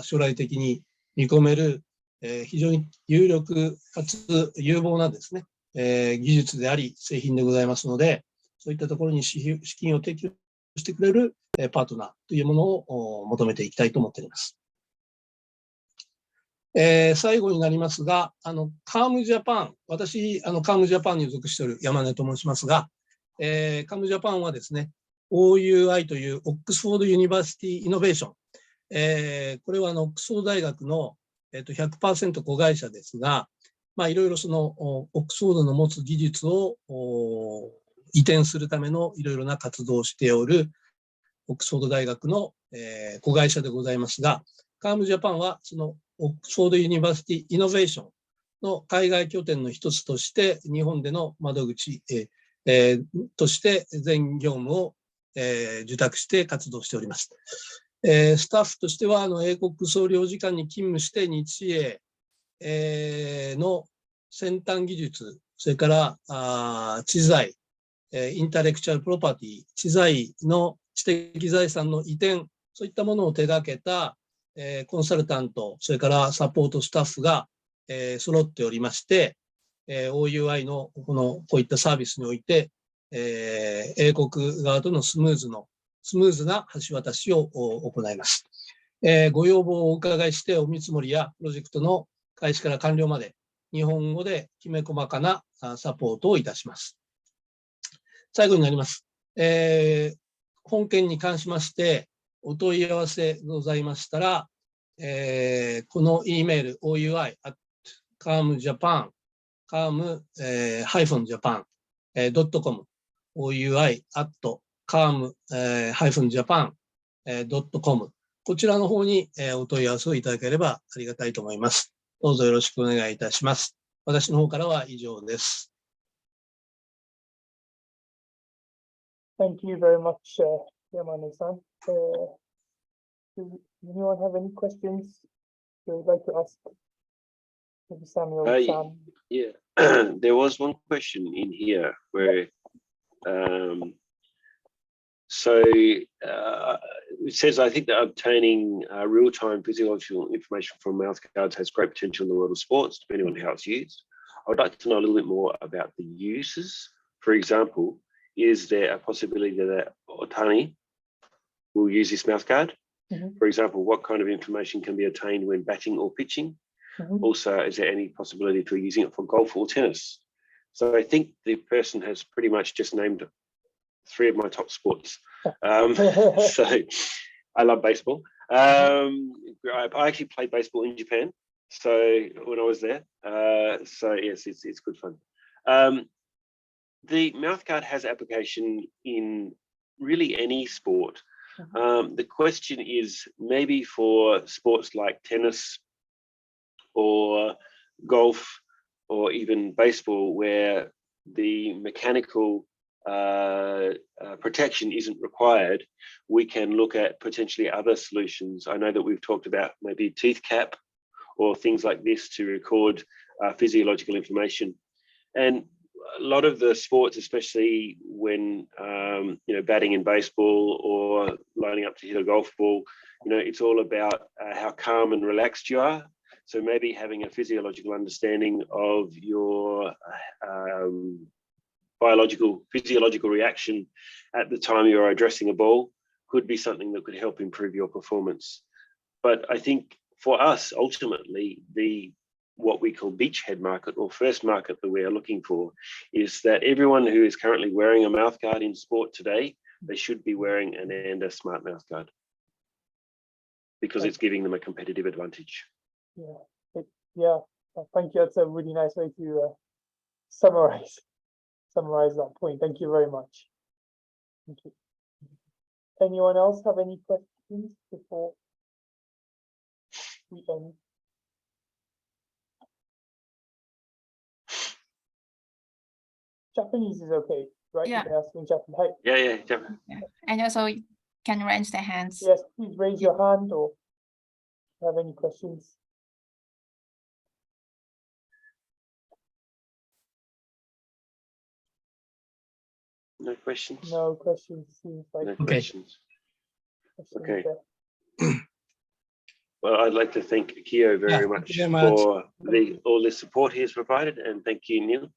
将来的に見込める、非常に有力かつ有望なですね、技術であり製品でございますので、そういったところに資金を提供してくれるパートナーというものを求めていきたいと思っております。最後になりますが、カームジャパン、私、カームジャパンに属している山根と申しますが、カームジャパンはですね、OUI というオックスフォードユニバーシティイノベーション、これはオックスフォード大学の、100% 子会社ですが、いろいろそのオックスフォードの持つ技術を移転するためのいろいろな活動をしておるオックスフォード大学の、子会社でございますが、カームジャパンはそのオックスフォードユニバーシティイノベーションの海外拠点の一つとして、日本での窓口、として全業務を、受託して活動しております。スタッフとしては英国総領事館に勤務して日英、の先端技術、それから知財、インタレクチャルプロパティ、知財の知的財産の移転、そういったものを手掛けたコンサルタント、それからサポートスタッフが揃っておりまして、OUI のこういったサービスにおいて、英国側とのスムーズな橋渡しを行います。ご要望をお伺いしてお見積もりやプロジェクトの開始から完了まで日本語できめ細かなサポートをいたします。最後になります。本件に関しましてお問い合わせございましたら、この E メール OUI@calmjapan calm-japan.com OUI@calm-japan.com こちらの方にお問い合わせをいただければありがたいと思います。どうぞよろしくお願いいたします。私の方からは以上です。Thank you very much, Yamane-san. Does anyone have any questions they would like to ask? Maybe Samuel, Sam. Yeah, there was one question in here where, it says, I think that obtaining real-time physiological information from mouth guards has great potential in the world of sports, depending on how it's used. I would like to know a little bit more about the uses. For example, is there a possibility that Otani will use this mouth guard? For example, what kind of information can be obtained when batting or pitching? Also, is there any possibility for using it for golf or tennis? So I think the person has pretty much just named 3 of my top sports. So I love baseball. I actually played baseball in Japan. So when I was there, so yes, it's good fun. The mouthguard has application in really any sport. The question is maybe for sports like tennis or golf or even baseball, where the mechanical protection isn't required, we can look at potentially other solutions. I know that we've talked about maybe teeth cap or things like this to record physiological information. And a lot of the sports, especially when batting in baseball or lining up to hit a golf ball, it's all about how calm and relaxed you are. So maybe having a physiological understanding of your physiological reaction at the time you're addressing a ball could be something that could help improve your performance. But I think for us, ultimately, what we call beachhead market or first market that we are looking for is that everyone who is currently wearing a mouthguard in sport today, they should be wearing an Anda smart mouthguard because it's giving them a competitive advantage. Yeah, thank you. That's a really nice way to summarize that point. Thank you very much. Thank you. Anyone else have any questions before we end? Japanese is okay, right? Yeah. You can ask in Japanese. Yeah, definitely. And also you can raise their hands. Yes, please raise your hand or have any questions. No questions? No questions. Seems like No Okay. questions. questions Okay. there. Well, I'd like to thank Akio very thank much you very much. for all the support he has provided, and thank you, Neil.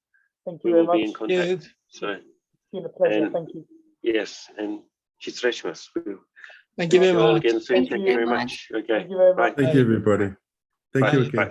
Thank We you very will be in much. contact. So, It's been a pleasure. and- Thank you. yes, and shitsureshimasu. We'll Thank you see very you all much. again soon. Thank Thank you you very very much. Okay. Thank you very Bye. much. Thank you, everybody. Thank Bye. you again. Bye.